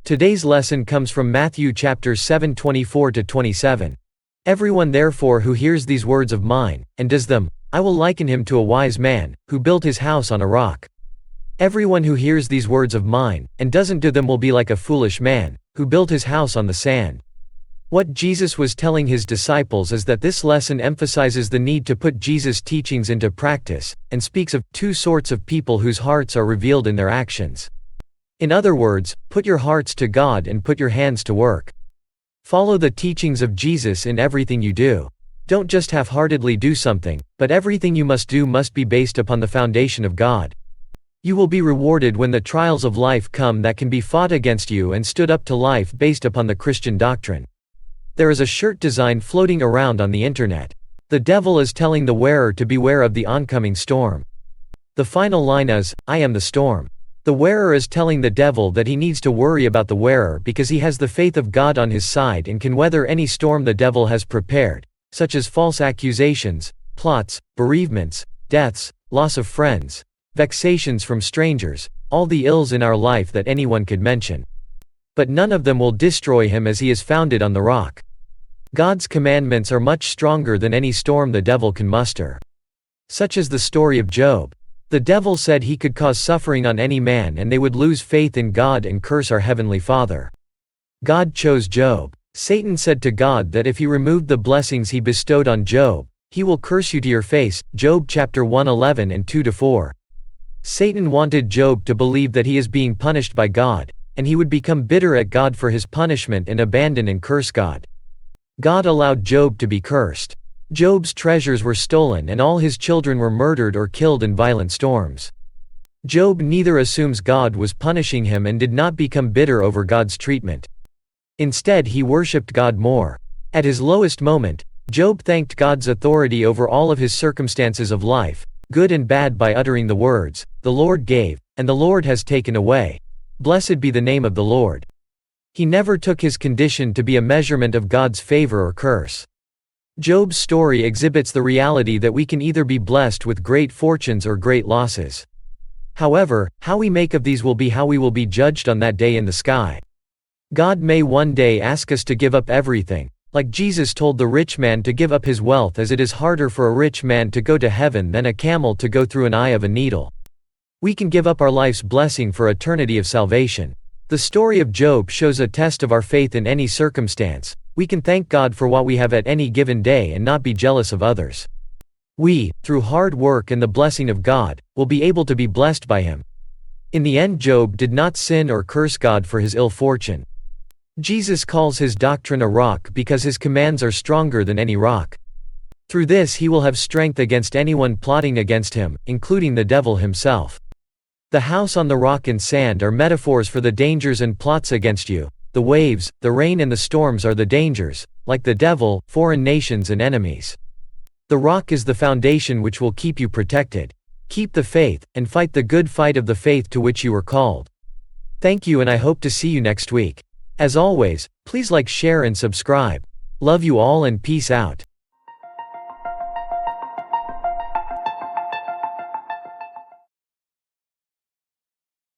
Today's lesson comes from Matthew chapters 7:24-27. Everyone therefore who hears these words of mine, and does them, I will liken him to a wise man, who built his house on a rock. Everyone who hears these words of mine, and doesn't do them will be like a foolish man, who built his house on the sand. What Jesus was telling his disciples is that this lesson emphasizes the need to put Jesus' teachings into practice, and speaks of two sorts of people whose hearts are revealed in their actions. In other words, put your hearts to God and put your hands to work. Follow the teachings of Jesus in everything you do. Don't just half-heartedly do something, but everything you must do must be based upon the foundation of God. You will be rewarded when the trials of life come that can be fought against you and stood up to life based upon the Christian doctrine. There is a shirt design floating around on the internet. The devil is telling the wearer to beware of the oncoming storm. The final line is, I am the storm. The wearer is telling the devil that he needs to worry about the wearer because he has the faith of God on his side and can weather any storm the devil has prepared, such as false accusations, plots, bereavements, deaths, loss of friends, vexations from strangers, all the ills in our life that anyone could mention. But none of them will destroy him as he is founded on the rock. God's commandments are much stronger than any storm the devil can muster. Such is the story of Job. The devil said he could cause suffering on any man and they would lose faith in God and curse our Heavenly Father. God chose Job. Satan said to God that if he removed the blessings he bestowed on Job, he will curse you to your face, Job chapter 1:11 and 2-4. Satan wanted Job to believe that he is being punished by God, and he would become bitter at God for his punishment and abandon and curse God. God allowed Job to be cursed. Job's treasures were stolen and all his children were murdered or killed in violent storms. Job neither assumes God was punishing him and did not become bitter over God's treatment. Instead he worshipped God more. At his lowest moment, Job thanked God's authority over all of his circumstances of life, good and bad, by uttering the words, "The Lord gave, and the Lord has taken away. Blessed be the name of the Lord." He never took his condition to be a measurement of God's favor or curse. Job's story exhibits the reality that we can either be blessed with great fortunes or great losses. However, how we make of these will be how we will be judged on that day in the sky. God may one day ask us to give up everything, like Jesus told the rich man to give up his wealth, as it is harder for a rich man to go to heaven than a camel to go through an eye of a needle. We can give up our life's blessing for eternity of salvation. The story of Job shows a test of our faith in any circumstance. We can thank God for what we have at any given day and not be jealous of others. We, through hard work and the blessing of God, will be able to be blessed by Him. In the end, Job did not sin or curse God for his ill fortune. Jesus calls his doctrine a rock because his commands are stronger than any rock. Through this he will have strength against anyone plotting against him, including the devil himself. The house on the rock and sand are metaphors for the dangers and plots against you. The waves, the rain and the storms are the dangers, like the devil, foreign nations and enemies. The rock is the foundation which will keep you protected. Keep the faith, and fight the good fight of the faith to which you were called. Thank you, and I hope to see you next week. As always, please like, share and subscribe. Love you all and peace out.